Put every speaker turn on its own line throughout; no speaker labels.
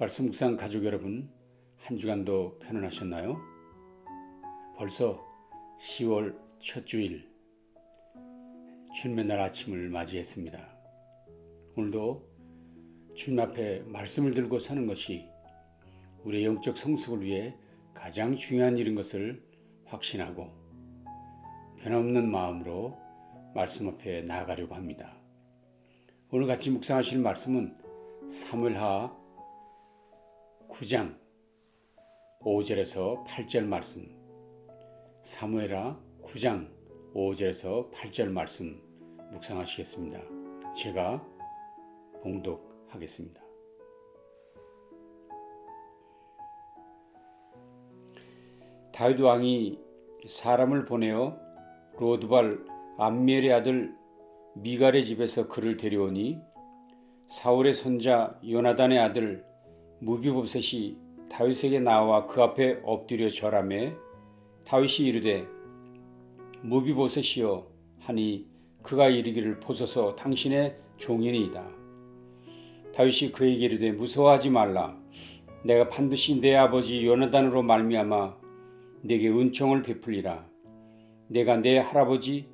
말씀 묵상 가족 여러분, 한 주간도 편안하셨나요? 벌써 10월 첫 주일, 주님의 날 아침을 맞이했습니다. 오늘도 주님 앞에 말씀을 들고 서는 것이 우리의 영적 성숙을 위해 가장 중요한 일인 것을 확신하고 변함없는 마음으로 말씀 앞에 나아가려고 합니다. 오늘 같이 묵상하실 말씀은 사무엘하 9장 5절에서 8절 말씀, 사무엘하 9장 5절에서 8절 말씀 묵상하시겠습니다. 제가 봉독하겠습니다. 다윗 왕이 사람을 보내어 로드발 암미엘의 아들 미갈의 집에서 그를 데려오니 사울의 손자 요나단의 아들 무비보셋이 다윗에게 나와 그 앞에 엎드려 절하매 다윗이 이르되 무비보셋이여 하니 그가 이르기를 보소서 당신의 종이니이다. 다윗이 그에게 이르되 무서워하지 말라. 내가 반드시 내 아버지 요나단으로 말미암아 내게 은총을 베풀리라. 내가 내 할아버지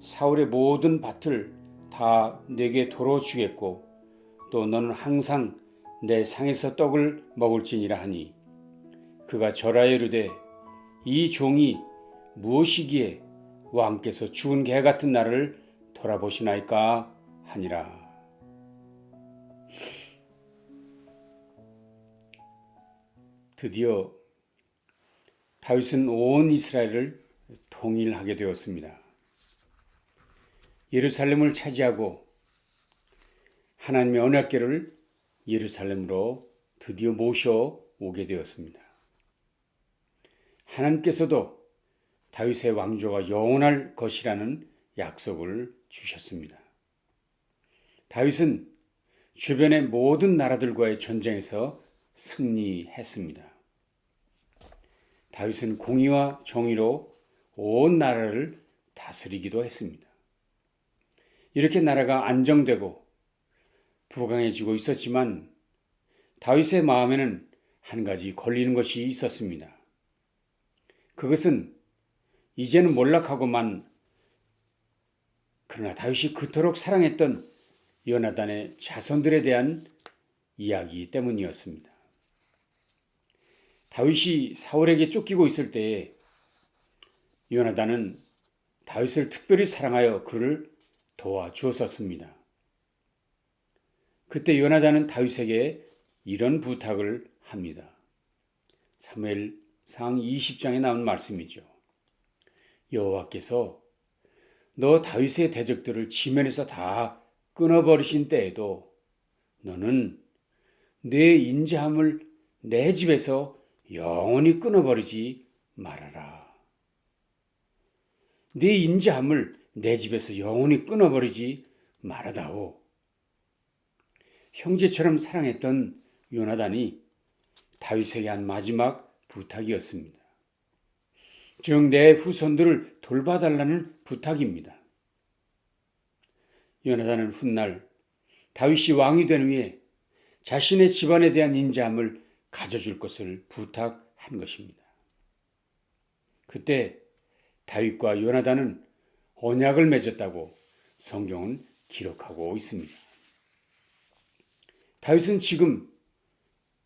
사울의 모든 밭을 다 내게 도로 주겠고 또 너는 항상 내 상에서 떡을 먹을지니라 하니 그가 절하여 이르되 이 종이 무엇이기에 왕께서 죽은 개 같은 나를 돌아보시나이까 하니라. 드디어 다윗은 온 이스라엘을 통일하게 되었습니다. 예루살렘을 차지하고 하나님의 언약궤를 예루살렘으로 드디어 모셔오게 되었습니다. 하나님께서도 다윗의 왕조가 영원할 것이라는 약속을 주셨습니다. 다윗은 주변의 모든 나라들과의 전쟁에서 승리했습니다. 다윗은 공의와 정의로 온 나라를 다스리기도 했습니다. 이렇게 나라가 안정되고 부강해지고 있었지만 다윗의 마음에는 한 가지 걸리는 것이 있었습니다. 그것은 이제는 몰락하고만 그러나 다윗이 그토록 사랑했던 요나단의 자손들에 대한 이야기 때문이었습니다. 다윗이 사울에게 쫓기고 있을 때에 요나단은 다윗을 특별히 사랑하여 그를 도와주었습니다. 그때 요나단은 다윗에게 이런 부탁을 합니다. 사무엘상 20장에 나온 말씀이죠. 여호와께서 너 다윗의 대적들을 지면에서 다 끊어버리신 때에도 너는 내 인자함을 내 집에서 영원히 끊어버리지 말아라. 네 인자함을 내 집에서 영원히 끊어버리지 말아다오. 형제처럼 사랑했던 요나단이 다윗에게 한 마지막 부탁이었습니다. 즉 내 후손들을 돌봐달라는 부탁입니다. 요나단은 훗날 다윗이 왕이 된 후에 자신의 집안에 대한 인자함을 가져줄 것을 부탁한 것입니다. 그때 다윗과 요나단은 언약을 맺었다고 성경은 기록하고 있습니다. 다윗은 지금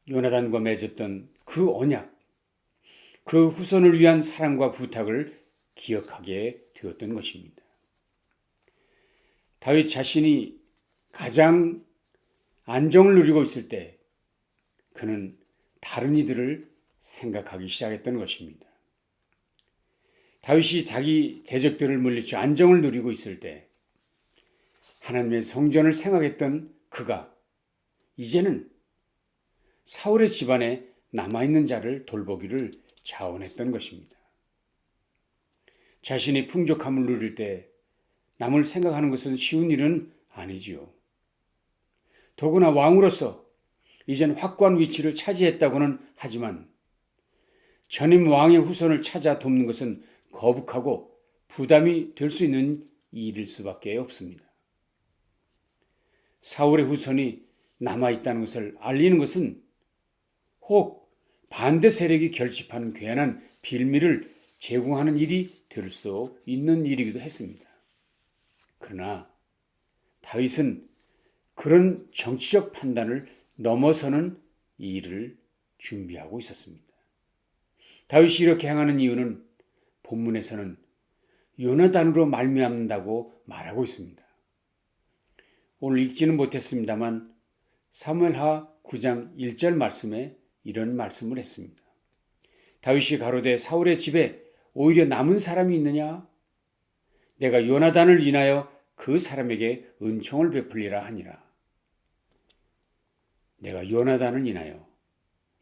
요나단과 맺었던 그 언약, 그 후손을 위한 사랑과 부탁을 기억하게 되었던 것입니다. 다윗 자신이 가장 안정을 누리고 있을 때 그는 다른 이들을 생각하기 시작했던 것입니다. 다윗이 자기 대적들을 물리쳐 안정을 누리고 있을 때 하나님의 성전을 생각했던 그가 이제는 사울의 집안에 남아있는 자를 돌보기를 자원했던 것입니다. 자신이 풍족함을 누릴 때 남을 생각하는 것은 쉬운 일은 아니지요. 더구나 왕으로서 이젠 확고한 위치를 차지했다고는 하지만 전임 왕의 후손을 찾아 돕는 것은 거북하고 부담이 될 수 있는 일일 수밖에 없습니다. 사울의 후손이 남아있다는 것을 알리는 것은 혹 반대 세력이 결집하는 괜한 빌미를 제공하는 일이 될 수 있는 일이기도 했습니다. 그러나 다윗은 그런 정치적 판단을 넘어서는 일을 준비하고 있었습니다. 다윗이 이렇게 행하는 이유는 본문에서는 요나단으로 말미암는다고 말하고 있습니다. 오늘 읽지는 못했습니다만 사무엘하 9장 1절 말씀에 이런 말씀을 했습니다. 다윗이 가로되 사울의 집에 오히려 남은 사람이 있느냐? 내가 요나단을 인하여 그 사람에게 은총을 베풀리라 하니라. 내가 요나단을 인하여.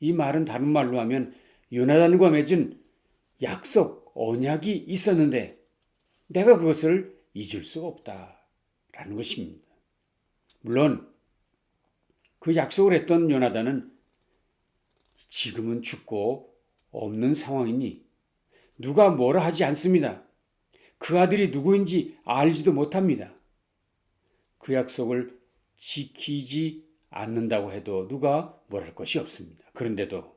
이 말은 다른 말로 하면 요나단과 맺은 약속, 언약이 있었는데 내가 그것을 잊을 수가 없다라는 것입니다. 물론 그 약속을 했던 요나단은 지금은 죽고 없는 상황이니 누가 뭐라 하지 않습니다. 그 아들이 누구인지 알지도 못합니다. 그 약속을 지키지 않는다고 해도 누가 뭐랄 것이 없습니다. 그런데도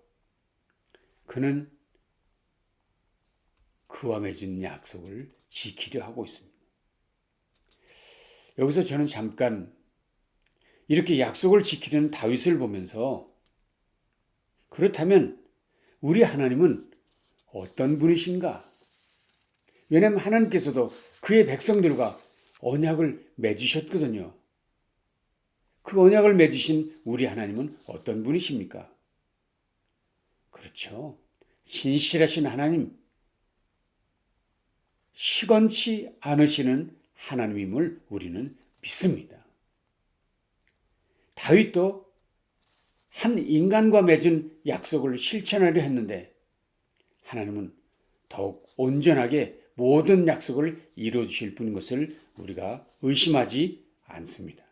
그는 그와 맺은 약속을 지키려 하고 있습니다. 여기서 저는 잠깐 이렇게 약속을 지키려는 다윗을 보면서 그렇다면 우리 하나님은 어떤 분이신가? 왜냐하면 하나님께서도 그의 백성들과 언약을 맺으셨거든요. 그 언약을 맺으신 우리 하나님은 어떤 분이십니까? 그렇죠. 신실하신 하나님, 시건치 않으시는 하나님임을 우리는 믿습니다. 다윗도 한 인간과 맺은 약속을 실천하려 했는데 하나님은 더욱 온전하게 모든 약속을 이루어주실 분인 것을 우리가 의심하지 않습니다.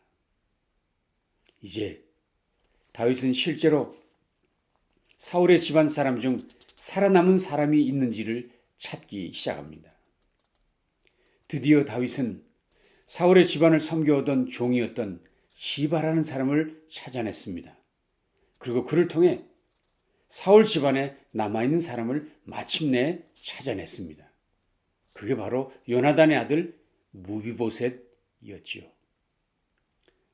이제 다윗은 실제로 사울의 집안 사람 중 살아남은 사람이 있는지를 찾기 시작합니다. 드디어 다윗은 사울의 집안을 섬겨오던 종이었던 시바라는 사람을 찾아냈습니다. 그리고 그를 통해 사울 집안에 남아있는 사람을 마침내 찾아냈습니다. 그게 바로 요나단의 아들 무비보셋이었지요.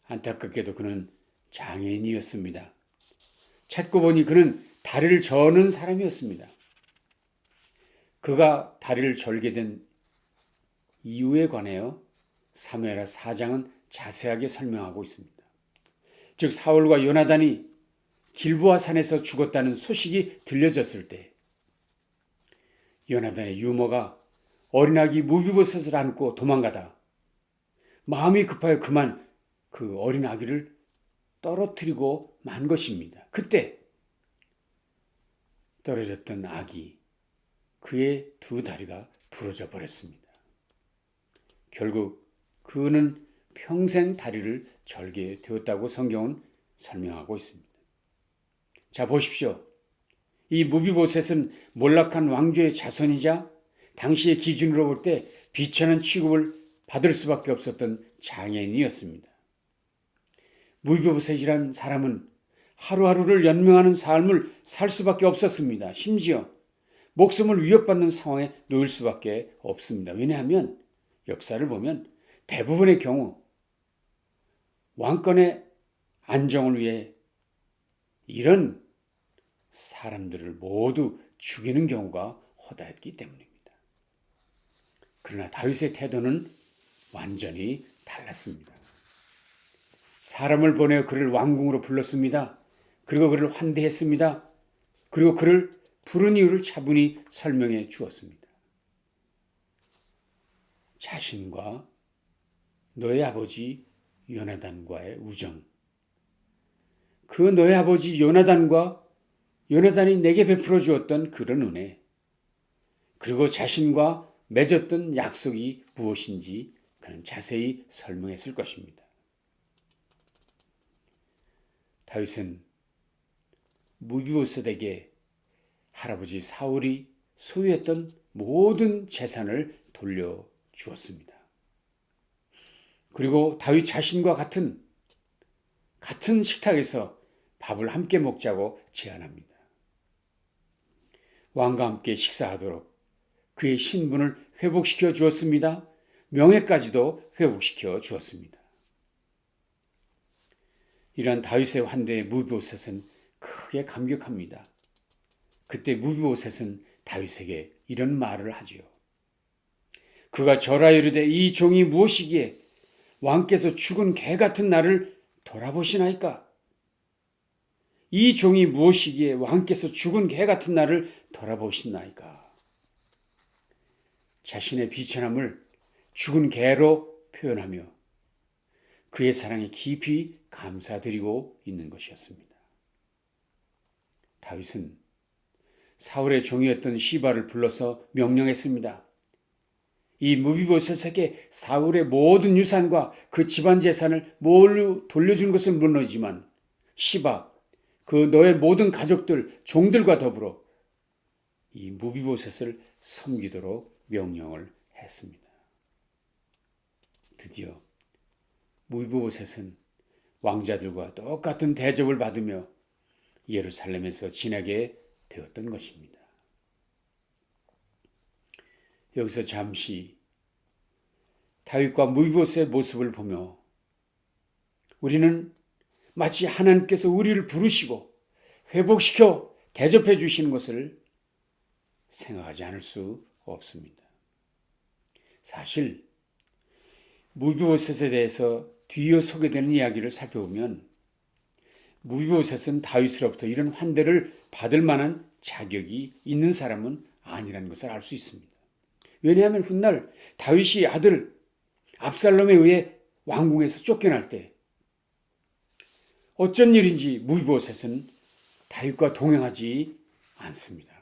안타깝게도 그는 장애인이었습니다. 찾고 보니 그는 다리를 저는 사람이었습니다. 그가 다리를 절게 된 이유에 관하여 사무엘하 4장은 자세하게 설명하고 있습니다. 즉 사울과 요나단이 길보아 산에서 죽었다는 소식이 들려졌을 때 요나단의 유모가 어린아기 무비보셋을 안고 도망가다 마음이 급하여 그만 그 어린아기를 떨어뜨리고 만 것입니다. 그때 떨어졌던 아기, 그의 두 다리가 부러져 버렸습니다. 결국 그는 평생 다리를 절게 되었다고 성경은 설명하고 있습니다. 자, 보십시오. 이 무비보셋은 몰락한 왕조의 자손이자 당시의 기준으로 볼 때 비천한 취급을 받을 수밖에 없었던 장애인이었습니다. 무비보셋이란 사람은 하루하루를 연명하는 삶을 살 수밖에 없었습니다. 심지어 목숨을 위협받는 상황에 놓일 수밖에 없습니다. 왜냐하면 역사를 보면 대부분의 경우 왕권의 안정을 위해 이런 사람들을 모두 죽이는 경우가 허다했기 때문입니다. 그러나 다윗의 태도는 완전히 달랐습니다. 사람을 보내어 그를 왕궁으로 불렀습니다. 그리고 그를 환대했습니다. 그리고 그를 부른 이유를 차분히 설명해 주었습니다. 자신과 너의 아버지 요나단과의 우정, 그 너의 아버지 요나단이 내게 베풀어 주었던 그런 은혜, 그리고 자신과 맺었던 약속이 무엇인지 그는 자세히 설명했을 것입니다. 다윗은 무비보셋에게 할아버지 사울이 소유했던 모든 재산을 돌려주었습니다. 그리고 다윗 자신과 같은 식탁에서 밥을 함께 먹자고 제안합니다. 왕과 함께 식사하도록 그의 신분을 회복시켜 주었습니다. 명예까지도 회복시켜 주었습니다. 이러한 다윗의 환대에 무비보셋은 크게 감격합니다. 그때 무비보셋은 다윗에게 이런 말을 하지요. 그가 절하여 이르되 이 종이 무엇이기에 왕께서 죽은 개 같은 나를 돌아보시나이까? 이 종이 무엇이기에 왕께서 죽은 개 같은 나를 돌아보시나이까? 자신의 비천함을 죽은 개로 표현하며 그의 사랑에 깊이 감사드리고 있는 것이었습니다. 다윗은 사울의 종이었던 시바를 불러서 명령했습니다. 이 무비보셋에게 사울의 모든 유산과 그 집안 재산을 몰로 돌려준 것은 물론이지만 시바, 그 너의 모든 가족들, 종들과 더불어 이 무비보셋을 섬기도록 명령을 했습니다. 드디어 무비보셋은 왕자들과 똑같은 대접을 받으며 예루살렘에서 지내게 되었던 것입니다. 여기서 잠시 다윗과 무비보셋의 모습을 보며 우리는 마치 하나님께서 우리를 부르시고 회복시켜 대접해 주시는 것을 생각하지 않을 수 없습니다. 사실 무비보셋에 대해서 뒤이어 소개되는 이야기를 살펴보면 무비보셋은 다윗으로부터 이런 환대를 받을 만한 자격이 있는 사람은 아니라는 것을 알 수 있습니다. 왜냐하면 훗날 다윗이 아들 압살롬에 의해 왕궁에서 쫓겨날 때 어쩐 일인지 무비보셋은 다윗과 동행하지 않습니다.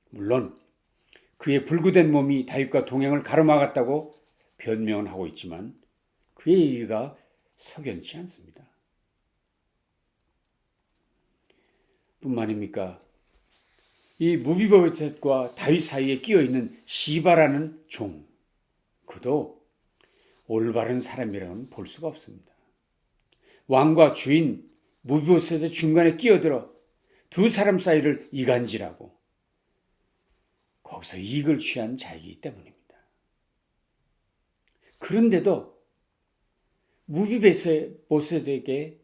물론 그의 불구된 몸이 다윗과 동행을 가로막았다고 변명은 하고 있지만 그의 얘기가 석연치 않습니다. 뿐만입니까? 이 무비보셋과 다윗 사이에 끼어있는 시바라는 종, 그도 올바른 사람이라고는 볼 수가 없습니다. 왕과 주인 무비보셋의 중간에 끼어들어 두 사람 사이를 이간질하고 거기서 이익을 취한 자이기 때문입니다. 그런데도 무비보셋에게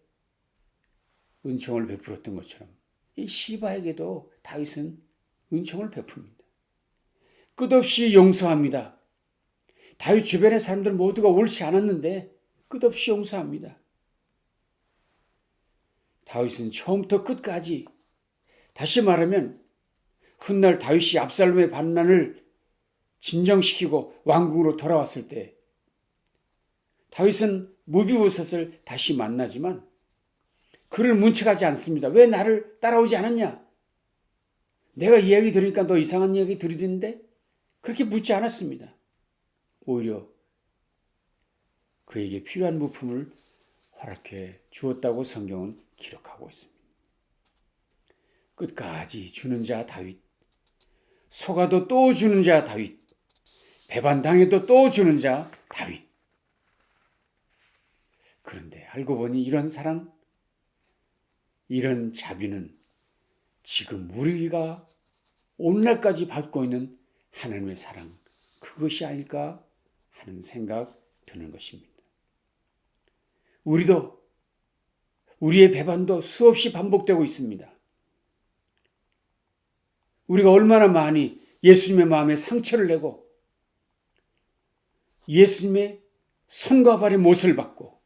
은총을 베풀었던 것처럼 이 시바에게도 다윗은 은총을 베풉니다. 끝없이 용서합니다. 다윗 주변의 사람들 모두가 옳지 않았는데 끝없이 용서합니다. 다윗은 처음부터 끝까지, 다시 말하면 훗날 다윗이 압살롬의 반란을 진정시키고 왕궁으로 돌아왔을 때 다윗은 무비보셋을 다시 만나지만 그를 문책하지 않습니다. 왜 나를 따라오지 않았냐? 내가 이야기 들으니까 너 이상한 이야기 들이는데 그렇게 묻지 않았습니다. 오히려 그에게 필요한 부품을 허락해 주었다고 성경은 기록하고 있습니다. 끝까지 주는 자 다윗, 속아도 또 주는 자 다윗, 배반당해도 또 주는 자 다윗. 그런데 알고 보니 이런 사랑, 이런 자비는 지금 우리가 오늘날까지 받고 있는 하나님의 사랑, 그것이 아닐까 하는 생각 드는 것입니다. 우리도 우리의 배반도 수없이 반복되고 있습니다. 우리가 얼마나 많이 예수님의 마음에 상처를 내고 예수님의 손과 발의 못을 받고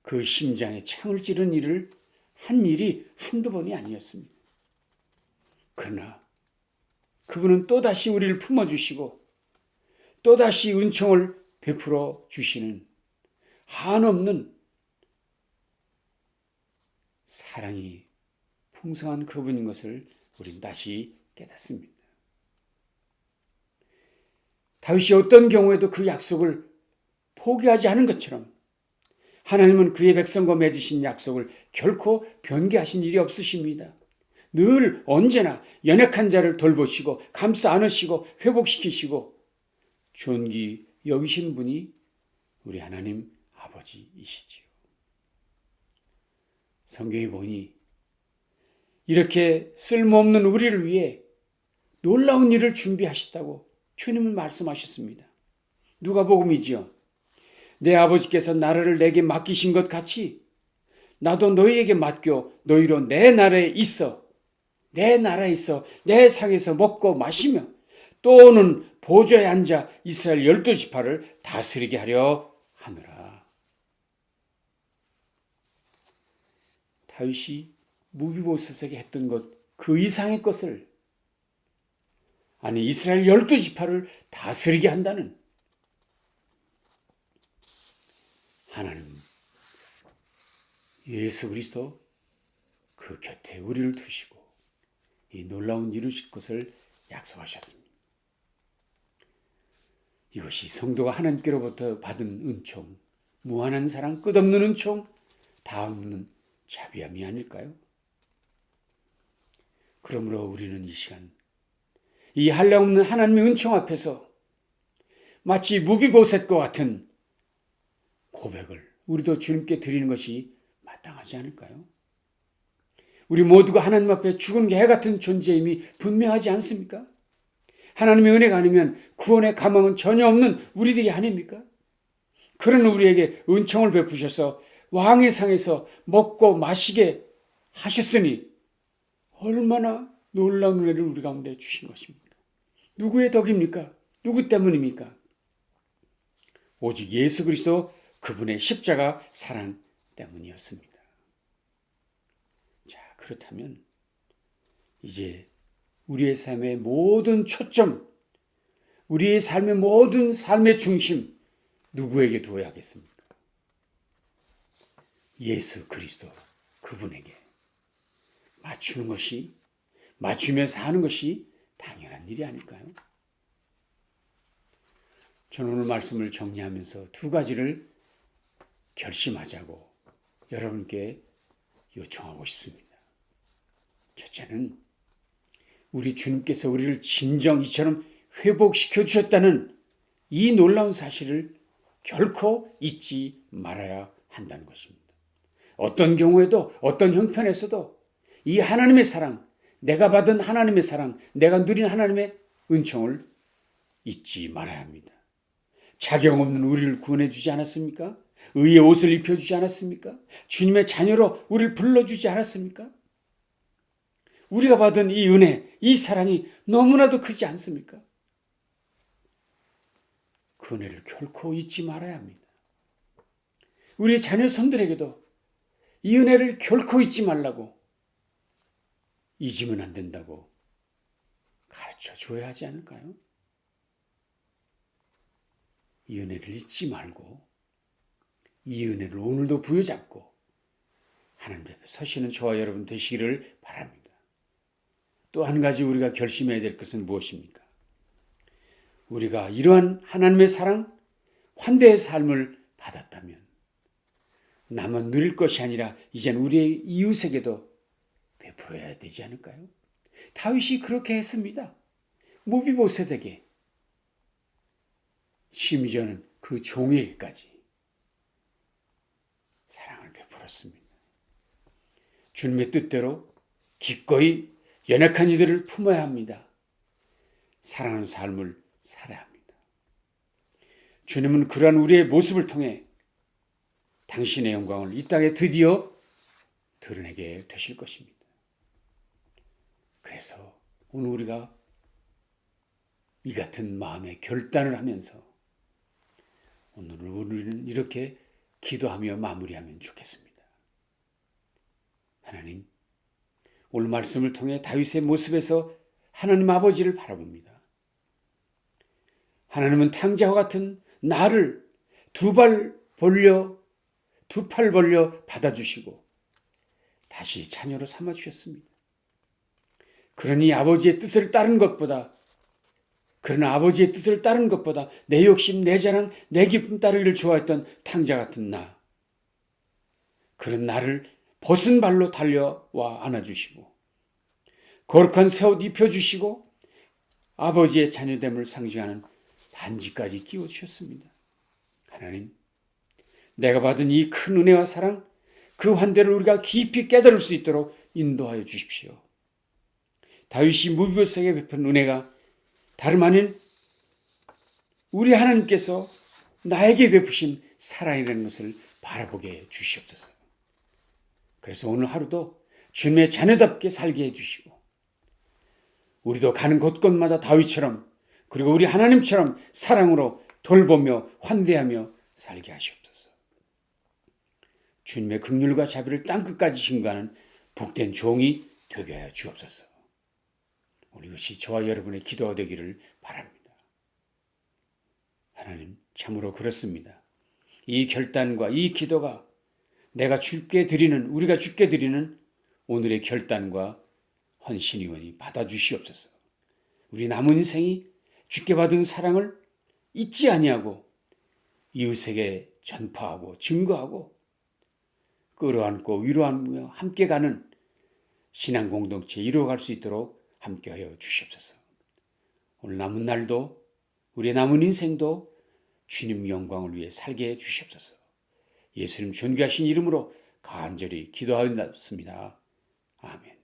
그 심장에 창을 찌른 일을 한 일이 한두 번이 아니었습니다. 그러나 그분은 또다시 우리를 품어주시고 또다시 은총을 베풀어 주시는 한없는 사랑이 풍성한 그분인 것을 우리는 다시 깨닫습니다. 다윗이 어떤 경우에도 그 약속을 포기하지 않은 것처럼 하나님은 그의 백성과 맺으신 약속을 결코 변개하신 일이 없으십니다. 늘 언제나 연약한 자를 돌보시고 감싸 안으시고 회복시키시고 존귀 여기신 분이 우리 하나님 아버지이시지요. 성경에 보니 이렇게 쓸모없는 우리를 위해 놀라운 일을 준비하셨다고 주님은 말씀하셨습니다. 누가복음이지요. 내 아버지께서 나라를 내게 맡기신 것 같이 나도 너희에게 맡겨 너희로 내 나라에 있어 내 상에서 먹고 마시며 또는 보좌에 앉아 이스라엘 12지파를 다스리게 하려 하느라. 다윗이 무비보셋에게 했던 것 그 이상의 것을, 아니 이스라엘 12지파를 다스리게 한다는 하나님 예수 그리스도 그 곁에 우리를 두시고 이 놀라운 이루실 것을 약속하셨습니다. 이것이 성도가 하나님께로부터 받은 은총, 무한한 사랑, 끝없는 은총, 다음은 자비함이 아닐까요? 그러므로 우리는 이 시간 이 한량없는 하나님의 은총 앞에서 마치 무비보셋과 같은 고백을 우리도 주님께 드리는 것이 마땅하지 않을까요? 우리 모두가 하나님 앞에 죽은 개 같은 존재임이 분명하지 않습니까? 하나님의 은혜가 아니면 구원의 가망은 전혀 없는 우리들이 아닙니까? 그런 우리에게 은총을 베푸셔서 왕의 상에서 먹고 마시게 하셨으니 얼마나 놀라운 은혜를 우리 가운데 주신 것입니까? 누구의 덕입니까? 누구 때문입니까? 오직 예수 그리스도 그분의 십자가 사랑 때문이었습니다. 자, 그렇다면 이제 우리의 삶의 모든 초점, 우리의 삶의 모든 삶의 중심 누구에게 두어야 하겠습니까? 예수 그리스도 그분에게 맞추는 것이, 맞추면서 하는 것이 당연한 일이 아닐까요? 저는 오늘 말씀을 정리하면서 두 가지를 결심하자고 여러분께 요청하고 싶습니다. 첫째는 우리 주님께서 우리를 진정 이처럼 회복시켜 주셨다는 이 놀라운 사실을 결코 잊지 말아야 한다는 것입니다. 어떤 경우에도 어떤 형편에서도 이 하나님의 사랑, 내가 받은 하나님의 사랑, 내가 누린 하나님의 은총을 잊지 말아야 합니다. 자격 없는 우리를 구원해 주지 않았습니까? 의의 옷을 입혀주지 않았습니까? 주님의 자녀로 우리를 불러주지 않았습니까? 우리가 받은 이 은혜, 이 사랑이 너무나도 크지 않습니까? 그 은혜를 결코 잊지 말아야 합니다. 우리의 자녀 손들에게도 이 은혜를 결코 잊지 말라고, 잊으면 안 된다고 가르쳐 줘야 하지 않을까요? 이 은혜를 잊지 말고 이 은혜를 오늘도 부여잡고 하나님 앞에 서시는 저와 여러분 되시기를 바랍니다. 또 한 가지 우리가 결심해야 될 것은 무엇입니까? 우리가 이러한 하나님의 사랑, 환대의 삶을 받았다면 나만 누릴 것이 아니라 이젠 우리의 이웃에게도 베풀어야 되지 않을까요? 다윗이 그렇게 했습니다. 무비보셋에게, 심지어는 그 종에게까지 사랑을 베풀었습니다. 주님의 뜻대로 기꺼이 연약한 이들을 품어야 합니다. 사랑하는 삶을 살아야 합니다. 주님은 그러한 우리의 모습을 통해 당신의 영광을 이 땅에 드디어 드러내게 되실 것입니다. 그래서 오늘 우리가 이 같은 마음의 결단을 하면서 오늘 우리는 이렇게 기도하며 마무리하면 좋겠습니다. 하나님, 오늘 말씀을 통해 다윗의 모습에서 하나님 아버지를 바라봅니다. 하나님은 탕자와 같은 나를 두 팔 벌려 받아주시고 다시 자녀로 삼아주셨습니다. 그러니 아버지의 뜻을 따른 것보다, 그러나 아버지의 뜻을 따른 것보다 내 욕심, 내 자랑, 내 기쁨 따르기를 좋아했던 탕자 같은 나, 그런 나를 벗은 발로 달려와 안아주시고 거룩한 새 옷 입혀주시고 아버지의 자녀됨을 상징하는 반지까지 끼워주셨습니다. 하나님, 내가 받은 이 큰 은혜와 사랑, 그 환대를 우리가 깊이 깨달을 수 있도록 인도하여 주십시오. 다윗이 무비보셋에게 베푼 은혜가 다름 아닌 우리 하나님께서 나에게 베푸신 사랑이라는 것을 바라보게 해 주시옵소서. 그래서 오늘 하루도 주님의 자녀답게 살게 해주시고 우리도 가는 곳곳마다 다윗처럼 그리고 우리 하나님처럼 사랑으로 돌보며 환대하며 살게 하시옵소서. 주님의 긍휼과 자비를 땅끝까지 증거하는 복된 종이 되게 하여 주옵소서. 오늘 이것이 저와 여러분의 기도가 되기를 바랍니다. 하나님, 참으로 그렇습니다. 이 결단과 이 기도가 우리가 주께 드리는 오늘의 결단과 헌신이오니 받아주시옵소서. 우리 남은 인생이 주께 받은 사랑을 잊지 아니하고 이웃에게 전파하고 증거하고 끌어안고 위로하며 함께 가는 신앙 공동체 이루어갈 수 있도록 함께하여 주시옵소서. 오늘 남은 날도 우리의 남은 인생도 주님 영광을 위해 살게 해 주시옵소서. 예수님 존귀하신 이름으로 간절히 기도하였습니다. 아멘.